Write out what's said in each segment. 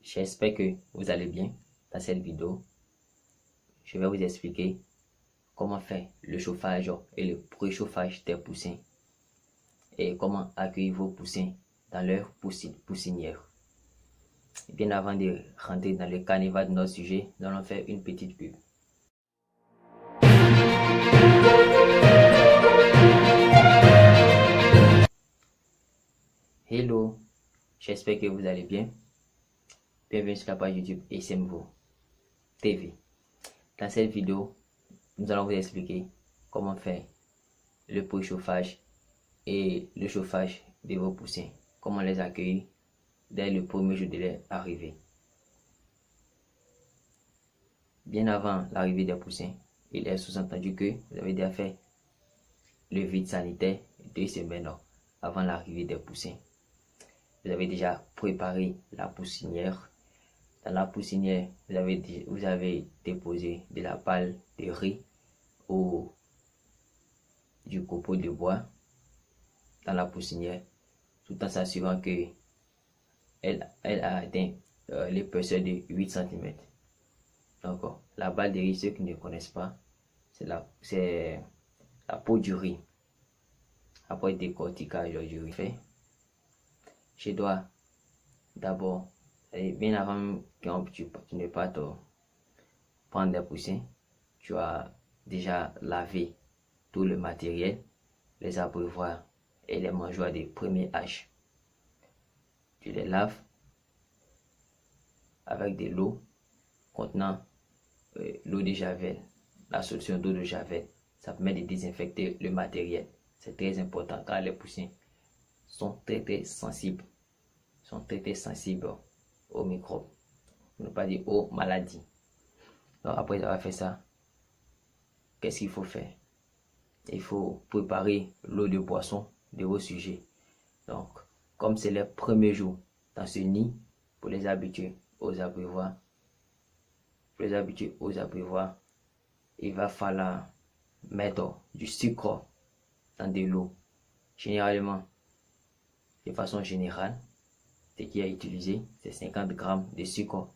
J'espère que vous allez bien. Dans cette vidéo, je vais vous expliquer comment faire le chauffage et le préchauffage des poussins et comment accueillir vos poussins dans leur poussinière. Bien avant de rentrer dans le carnaval de notre sujet, nous allons faire une petite pub. Hello, j'espère que vous allez bien. Bienvenue sur la page YouTube SMVO TV. Dans cette vidéo, nous allons vous expliquer comment faire le préchauffage et le chauffage de vos poussins. Comment les accueillir dès le premier jour de leur arrivée. Bien avant l'arrivée des poussins, il est sous-entendu que vous avez déjà fait le vide sanitaire 2 semaines avant l'arrivée des poussins. Vous avez déjà préparé la poussinière. Dans la poussinière, vous avez déposé de la palle de riz ou du copeau de bois dans la poussinière, tout en s'assurant que elle a atteint l'épaisseur de 8 cm. Donc, la balle de riz, ceux qui ne connaissent pas, c'est la peau du riz. Après décortiquage du riz fait, je dois d'abord, bien avant que tu ne partes prendre des poussins, tu as déjà lavé tout le matériel, les abreuvoirs et les mangeoires de premier âge. Tu les laves avec de l'eau contenant l'eau de javel, la solution d'eau de javel. Ça permet de désinfecter le matériel. C'est très important car les poussins sont très sensibles. Très sensibles aux microbes, pour ne pas dire aux maladies. Donc après avoir fait ça, qu'est-ce qu'il faut faire? Il faut préparer l'eau de boisson de vos sujets. Donc, comme c'est les premiers jours dans ce nid, pour les habituer aux abreuvoirs, il va falloir mettre du sucre dans de l'eau. Généralement, de façon générale, ce qui est utilisé, c'est 50 g de sucre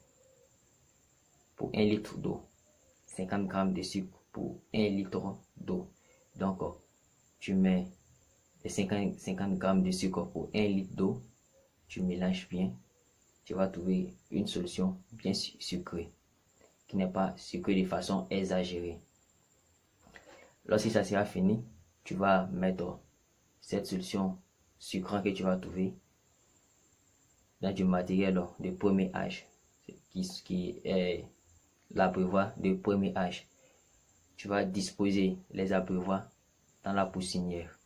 pour 1 litre d'eau. 50 g de sucre pour 1 litre d'eau. Donc, tu mets les 50 g de sucre pour 1 litre d'eau, tu mélanges bien, tu vas trouver une solution bien sucrée, qui n'est pas sucrée de façon exagérée. Lorsque ça sera fini, tu vas mettre cette solution sucrante que tu vas trouver dans du matériel de premier âge, qui est l'abreuvoir de premier âge. Tu vas disposer les abreuvoirs dans la poussinière.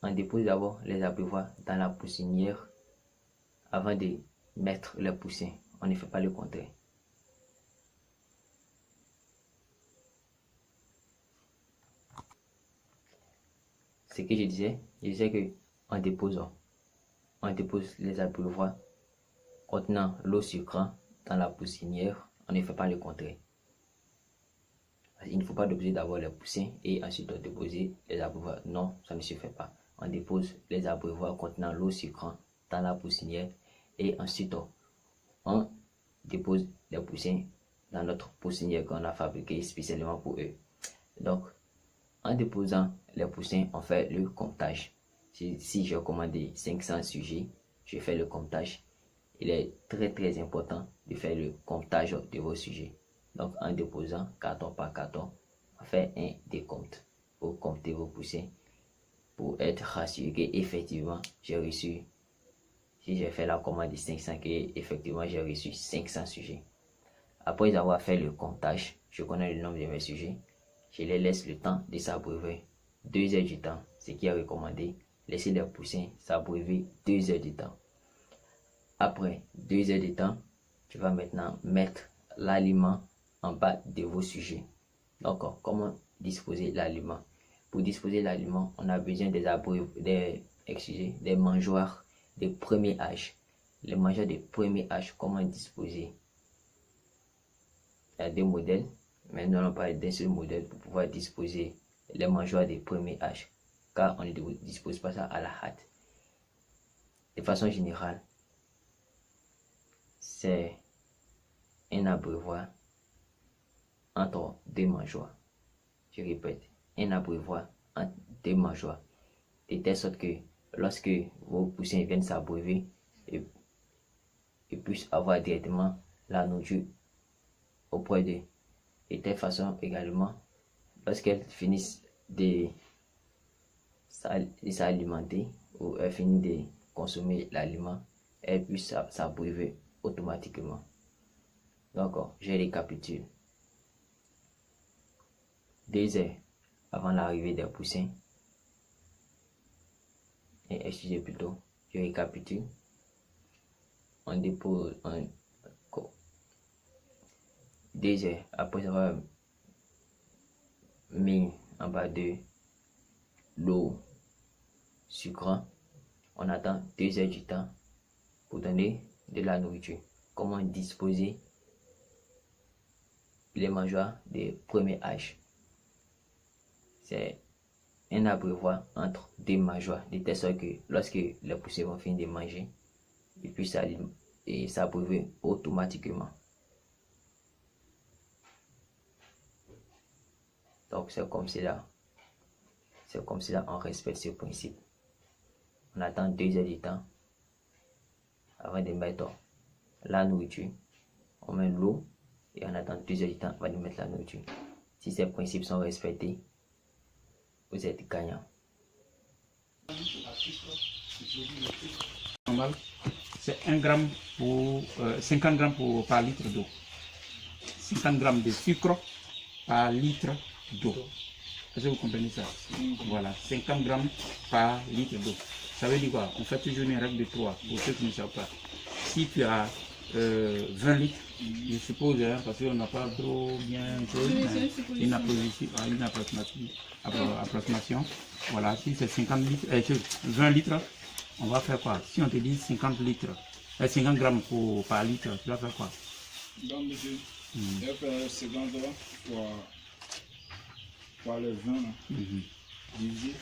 On dépose d'abord les abreuvoirs dans la poussinière avant de mettre les poussins. On ne fait pas le contraire. Ce que je disais que on dépose les abreuvoirs contenant l'eau sucrante dans la poussinière. On ne fait pas le contraire. Il ne faut pas déposer d'abord les poussins et ensuite déposer les abreuvoirs. Non, ça ne se fait pas. On dépose les abreuvoirs contenant l'eau sucrante dans la poussinière et ensuite on dépose les poussins dans notre poussinière qu'on a fabriquée spécialement pour eux. Donc, en déposant les poussins, on fait le comptage. Si j'ai commandé 500 sujets, je fais le comptage. Il est très important de faire le comptage de vos sujets. Donc, en déposant carton par carton, on fait un décompte pour compter vos poussins, pour être rassuré qu'effectivement, j'ai reçu, si j'ai fait la commande de 500, qu'effectivement, j'ai reçu 500 sujets. Après avoir fait le comptage, je connais le nombre de mes sujets, je les laisse le temps de s'abreuver 2 heures du temps, ce qui est recommandé. Laissez les poussins s'abreuver 2 heures du temps. Après 2 heures de temps, tu vas maintenant mettre l'aliment en bas de vos sujets. Donc, comment disposer l'aliment? Pour disposer l'aliment, on a besoin des mangeoires de premier âge. Les mangeoires de premier âge, comment disposer? Il y a 2 modèles, mais nous allons parler d'un seul modèle pour pouvoir disposer les mangeoires de premier âge, car on ne dispose pas ça à la hâte. De façon générale, c'est un abreuvoir entre deux mangeoires. Je répète, un abreuvoir entre deux mangeoires. De telle sorte que lorsque vos poussins viennent s'abreuver, ils puissent avoir directement la nourriture auprès d'eux. Et de telle façon également, lorsqu'elles finissent de s'alimenter ou elles finissent de consommer l'aliment, elles puissent s'abreuver automatiquement. Donc, je récapitule. 2 heures avant l'arrivée des poussins, excusez plutôt, je récapitule. On dépose 2 heures après avoir mis en bas de l'eau sucrant, on attend 2 heures du temps pour donner de la nourriture. Comment disposer les mangeoires de premier âge? C'est un abreuvoir entre deux mangeoires, de telle sorte que lorsque les poussins vont finir de manger, ils puissent s'abreuver automatiquement. Donc c'est comme cela on respecte ce principe. On attend 2 heures de temps avant de mettre la nourriture. On met l'eau et on attend 2 heures de temps avant de mettre la nourriture. Si ces principes sont respectés, vous êtes gagnant. Normal, c'est 1 gramme pour 50 grammes par litre d'eau. 50 grammes de sucre par litre d'eau. Est-ce que vous comprenez ça? Voilà, 50 grammes par litre d'eau. Ça veut dire quoi? On fait toujours une règle de 3 pour ceux qui ne savent pas. Si tu as 20 litres, je suppose, hein, parce qu'on n'a pas trop bien une approximation. Voilà, si c'est 50 litres, 20 litres, on va faire quoi? Si on te dit 50 litres, 50 grammes par litre, tu vas faire quoi? Donc, monsieur, je vais faire 50 fois le 20, divisé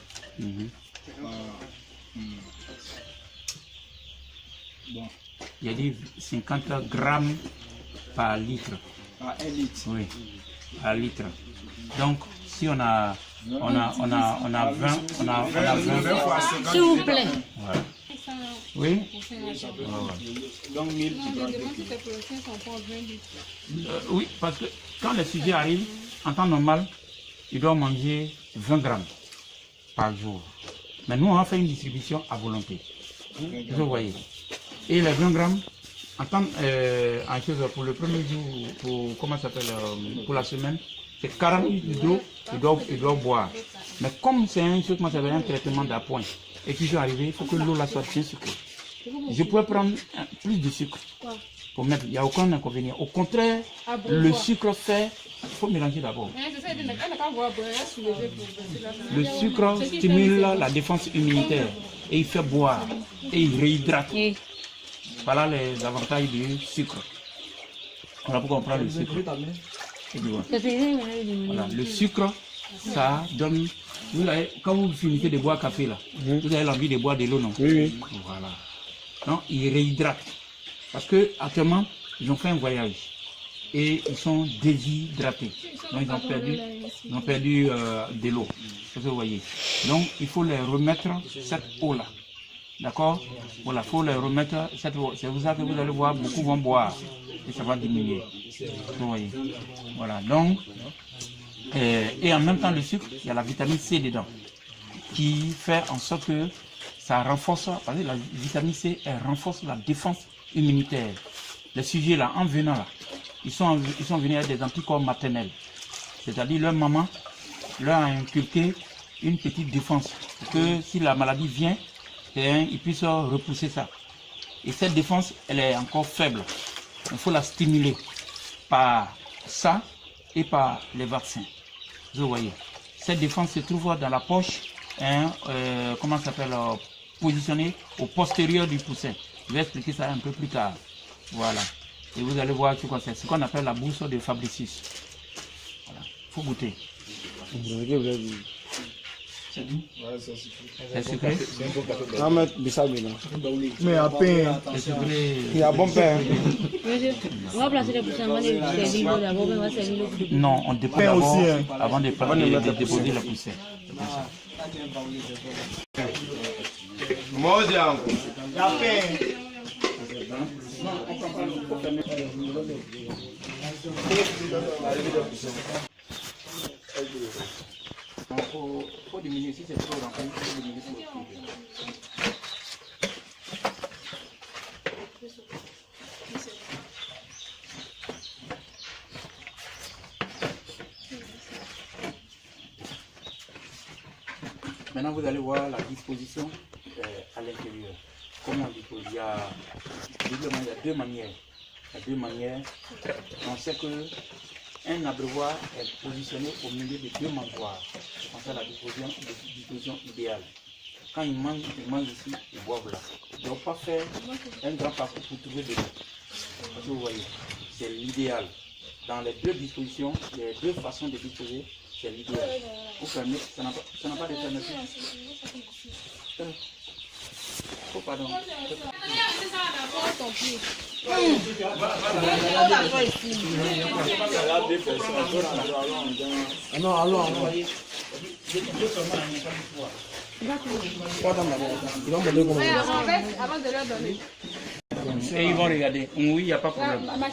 par... Bon. Il a dit 50 grammes par litre. Par 1 litre. Oui, par litre. Donc, si on a 20, S'il vous plaît. Voilà. Oui. Donc 1000. Oui, parce que quand les sujets arrivent, en temps normal, ils doivent manger 20 grammes par jour. Mais nous, on a fait une distribution à volonté. Vous voyez. Et les 20 grammes, pour le premier jour, pour la semaine, c'est 40 litres d'eau, ils doivent boire. Mais comme c'est un traitement d'appoint, et puis je suis arrivé, il faut que l'eau là soit bien sucrée. Je pourrais prendre plus de sucre pour mettre, il n'y a aucun inconvénient. Au contraire, le sucre fait, il faut mélanger d'abord. Le sucre stimule la défense immunitaire et il fait boire et il réhydrate. Voilà les avantages du sucre. Voilà pourquoi on prend le sucre. Voilà, le sucre, ça donne. Quand vous finissez de boire café là, vous avez l'envie de boire de l'eau, non? Oui. Voilà. Donc il réhydrate. Parce que actuellement, ils ont fait un voyage et ils sont déshydratés. Donc ils ont perdu de l'eau. Vous voyez. Donc il faut les remettre cette eau là. D'accord? Voilà, il faut les remettre cette eau. C'est pour ça que vous allez voir, beaucoup vont boire et ça va diminuer. Vous voyez. Voilà. Donc, et en même temps le sucre, il y a la vitamine C dedans qui fait en sorte que ça renforce, parce que la vitamine C, elle renforce la défense immunitaire. Les sujets là, en venant là, ils sont venus avec des anticorps maternels. C'est-à-dire leur maman leur a inculqué une petite défense pour que si la maladie vient, ils puissent repousser ça. Et cette défense, elle est encore faible. Il faut la stimuler par ça et par les vaccins. Vous voyez. Cette défense se trouve dans la poche, positionnée au postérieur du poussin. Je vais expliquer ça un peu plus tard. Voilà. Et vous allez voir c'est ce qu'on appelle la bourse de Fabricius. Voilà. Il faut goûter. C'est doux. Ouais, ça suffit. C'est sucré. On va mettre Bissau dedans. Mais à pain, C'est sucré. Il y a bon pain. Monsieur, on va placer les poussins avant de servir l'eau d'abord, mais on va servir l'eau de Non, on dépose Pain d'abord aussi, hein. avant de déposer la poussière. Moi, j'ai encore. il y a pain. Il faut diminuer si c'est trop rempli, il faut diminuer si c'est trop. Maintenant, vous allez voir la disposition à l'intérieur. Comment on dispose? Il y a deux manières. Il y a deux manières. On sait que un abreuvoir est positionné au milieu de deux mangeoires. On fait la disposition idéale. Quand ils mangent ici, ils boivent là. Ils ne doivent pas faire un grand parcours pour trouver de l'eau. Parce que vous voyez, c'est l'idéal. Dans les deux dispositions, les deux façons de disposer, c'est l'idéal. Vous fermez, ça n'a pas de fermeture. Oh, pardon. Non, allons. Et ils vont regarder. Oui, il n'y a pas de problème. Au moins,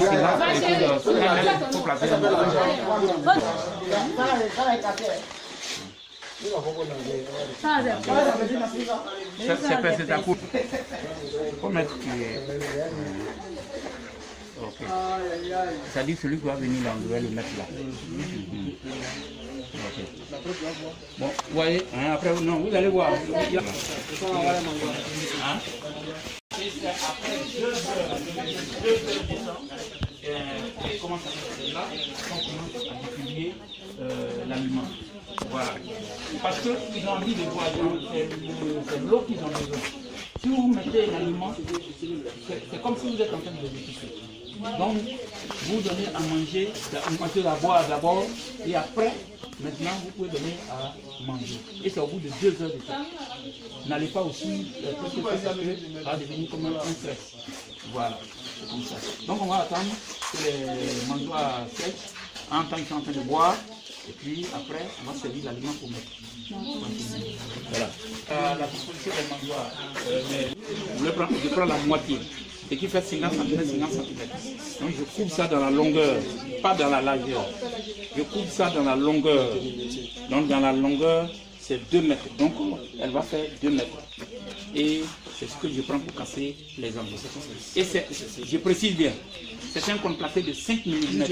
c'est là. Il faut placer c'est ta coupe. Il faut mettre. Ok. C'est-à-dire celui qui va venir là, on doit le mettre là. Okay. Bon, vous voyez, hein, après, non, vous allez voir. Hein? Comment ça se fait là? On commence à distribuer l'aliment. Voilà. Parce qu'ils ont envie de boire, c'est l'eau qu'ils ont besoin. Si vous mettez l'aliment, c'est comme si vous êtes en train de le déguster. Donc, vous donnez à manger, à boire d'abord, et après, maintenant, vous pouvez donner à manger. Et c'est au bout de 2 heures de temps. N'allez pas aussi, parce que ça va devenir comme un stress. Voilà, c'est comme ça. Donc, on va attendre que les mangeoires sèchent, en tant qu'ils sont en train de boire, et puis après, on va servir l'aliment pour mettre. Voilà. La disposition des mangeoires, je prends la moitié. Et qui fait 50 cm, 50 cm. Donc je coupe ça dans la longueur, pas dans la largeur. Je coupe ça dans la longueur. Donc dans la longueur, c'est 2 mètres. Donc elle va faire 2 mètres. Et c'est ce que je prends pour casser les angles. Et je précise bien, c'est un contreplaqué de 5 mm.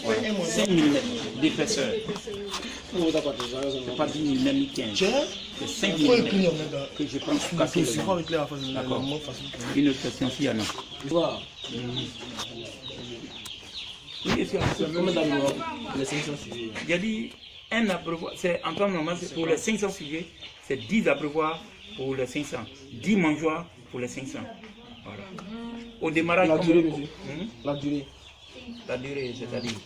Ouais, 5 mm d'épaisseur. C'est pas 10 mm ni 15. C'est 5 mm que je prends pour casser les angles. D'accord. Une autre question s'il y en a. Oui, les 500 sujets. Il a dit un abreuvoir, c'est en temps normal, pour les 500 sujets, c'est 10 abreuvoirs pour les 500, 10 mangeoires pour les 500. Voilà. Au démarrage, La durée, monsieur. La durée. La durée, c'est-à-dire.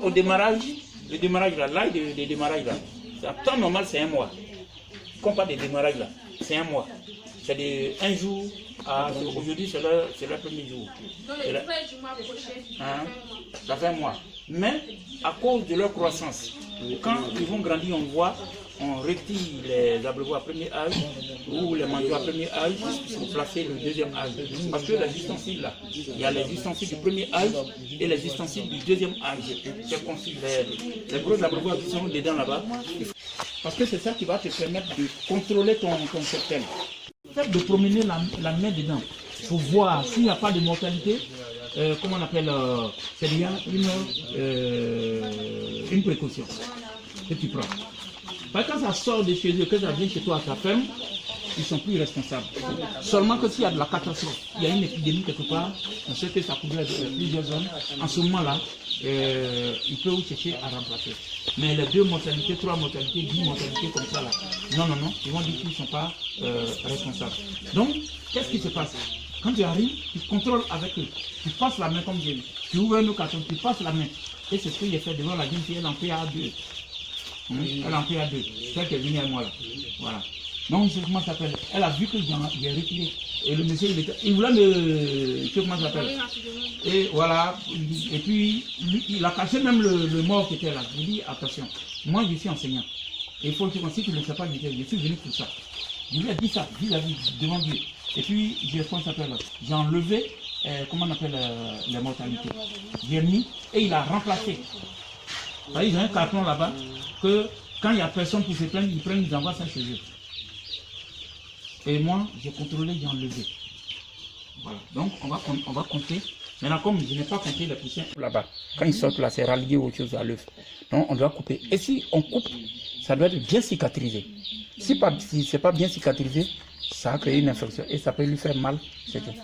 Au démarrage, le démarrage là, l'âge de démarrage là, en temps normal, c'est 1 mois. Comme pas de démarrage là, c'est 1 mois. C'est de 1 jour à. Aujourd'hui, c'est le premier jour. Ça fait 1 mois. Mais à cause de leur croissance, quand ils vont grandir, on retire les abreuvoirs à premier âge ou les mangeoires à premier âge pour placer le deuxième âge. Parce que les ustensiles là, il y a les ustensiles du premier âge et les ustensiles du deuxième âge. C'est comme si les gros abreuvoirs qui sont dedans là-bas. Parce que c'est ça qui va te permettre de contrôler ton septel. De promener la main dedans pour voir s'il n'y a pas de mortalité. Comment on appelle, c'est déjà une précaution que tu prends. Parce que quand ça sort de chez eux, que ça vient chez toi à ta ferme, ils sont plus responsables. Seulement que s'il y a de la catastrophe, il y a une épidémie quelque part, on sait que ça couvre plusieurs zones, en ce moment-là, ils peuvent chercher à remplacer. Mais les 2 mortalités, 3 mortalités, 10 mortalités comme ça là, non, ils vont dire qu'ils ne sont pas responsables. Donc, qu'est-ce qui se passe? Quand tu arrives, tu contrôles avec eux. Tu passes la main comme j'ai dit. Tu ouvres un autre carton, tu passes la main. Et c'est ce que j'ai fait devant la jeune fille, elle en fait à 2. Elle en fait à 2. C'est elle qui est venue à moi là. Voilà. Donc, c'est comment ça s'appelle. Elle a vu que j'ai reculé. Et le monsieur, il voulait me... Comment ça s'appelle. Et voilà. Et puis, il a caché même le mort qui était là. Je lui dis, attention, moi je suis enseignant. Et il faut que tu ne le sais pas, je suis venu pour ça. Je lui ai dit ça, devant Dieu. Et puis, j'ai enlevé, comment on appelle les mortalités. J'ai mis et il a remplacé. Vous voyez, j'ai un carton là-bas que quand il n'y a personne pour se plaindre, ils prennent, ils envoient ça chez eux. Et moi, j'ai contrôlé, j'ai enlevé. Voilà. Donc, on va compter. Maintenant, comme je n'ai pas compté les poussins là-bas, quand ils sortent là, c'est rallié aux choses à l'œuf. Donc, on doit couper. Et si on coupe, ça doit être bien cicatrisé. Si ce n'est pas bien cicatrisé, ça a créé une infection et ça peut lui faire mal.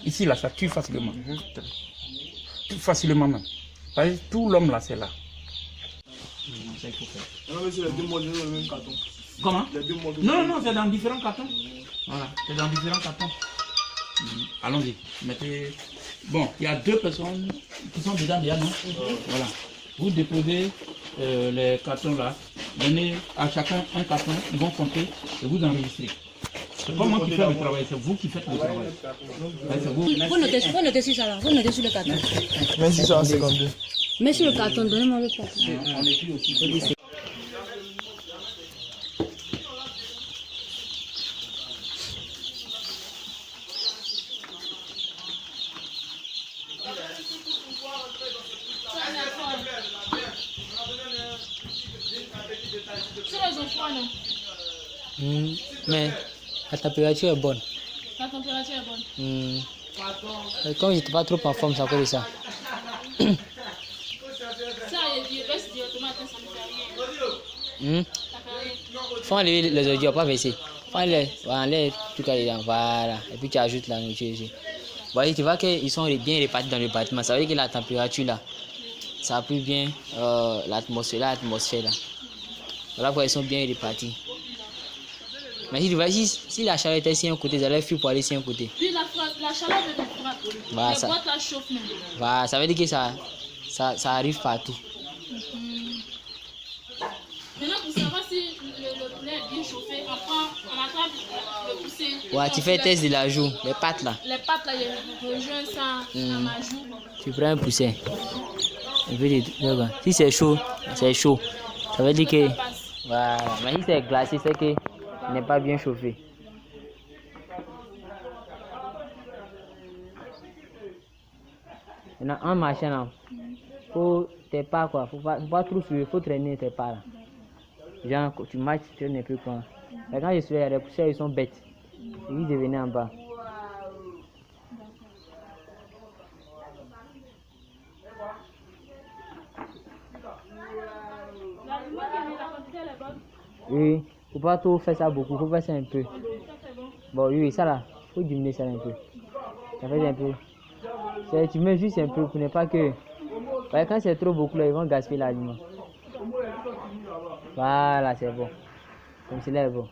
Ici, là, ça tue facilement. Tue facilement même. Parce que tout l'homme là, c'est là. Ça, il faut faire. Non, mais c'est les deux modèles dans le même carton. Comment? Les deux modèles. Non, c'est dans différents cartons. Voilà, c'est dans différents cartons. Allons-y. Mettez. Bon, il y a 2 personnes qui sont dedans déjà, non? Voilà. Vous déposez les cartons là. Donnez à chacun un carton, ils vont compter et vous enregistrez. C'est pas moi qui fais le travail, c'est vous qui faites le travail. Vous notez sur ça là, vous notez sur le carton. 2652. Mais sur le carton, donnez-moi le carton. On écrit aussi. Mais la température est bonne. La température est bonne. Comme j'étais pas trop en forme, c'est à cause de ça. Ça, il reste directement à ça ne fait rien. Faut enlever les ordures, pas verser. Faut enlever tout cas dedans, voilà. Et puis tu ajoutes la nourriture ici. Voyez, tu vois qu'ils sont bien répartis dans le bâtiment. Ça veut dire que la température là, ça a pris bien l'atmosphère là. Voilà pourquoi ils sont bien répartis. Mais si la chaleur était sur un côté, ils allaient fuir pour aller sur un côté. Puis la chaleur de ton frappe. Voilà, les boîtes la chauffent même. Voilà, ça veut dire que ça arrive partout. Maintenant, pour savoir si le poulet est bien chauffé, on attrape le poussé. Ouais, tu fais le test de la joue, les pattes là. Les pattes là, je rejoins ça à ma joue. Tu prends un poussin. Si c'est chaud, c'est chaud. Ça veut dire que. Voilà, mais si c'est glacé, c'est que il n'est pas bien chauffé. Maintenant, en marchant là, faut tes pas quoi, faut pas trop suivre, faut traîner tes pas là. Genre, tu marches, tu n'es plus quoi. Mais quand je suis là, les poussières ils sont bêtes. Ils devenaient en bas. Oui, faut pas trop faire ça beaucoup, faut faire ça un peu. Bon, oui, ça là, faut diminuer ça un peu. Ça fait un peu. Tu mets juste un peu pour ne pas que. Ouais, quand c'est trop beaucoup là, ils vont gaspiller l'aliment. Voilà, c'est bon. Comme cela est bon.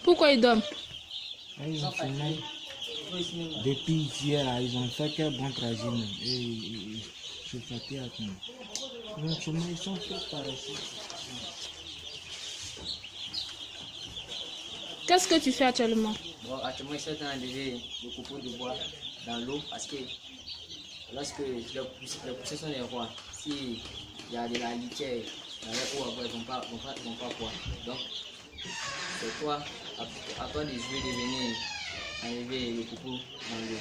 Pourquoi ils dorment? Ils ont fini. Depuis hier, ils ont fait un bon trajet. Et je suis fatigué avec nous. Donc, ils sont tous par ici. Qu'est-ce que tu fais actuellement? Bon, actuellement, je suis en train d'enlever le copeau de bois dans l'eau parce que lorsque les poussées sont des rois, s'il y a de la litière, les eaux ils ne vont pas boire. Donc, c'est toi, à toi de jouer de venir enlever le copeau dans l'eau.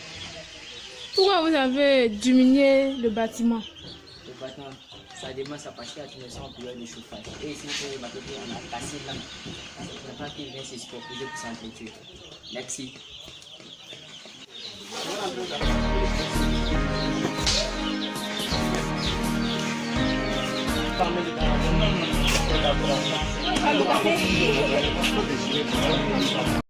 Pourquoi vous avez diminué le bâtiment? Le bâtiment, ça demande sa partie à utiliser en période de chauffage. Et ici, pour le bâtiment, on a cassé l'âme. C'est pour qu'il vient se superposer pour s'entretuer. Merci. Non, non, non.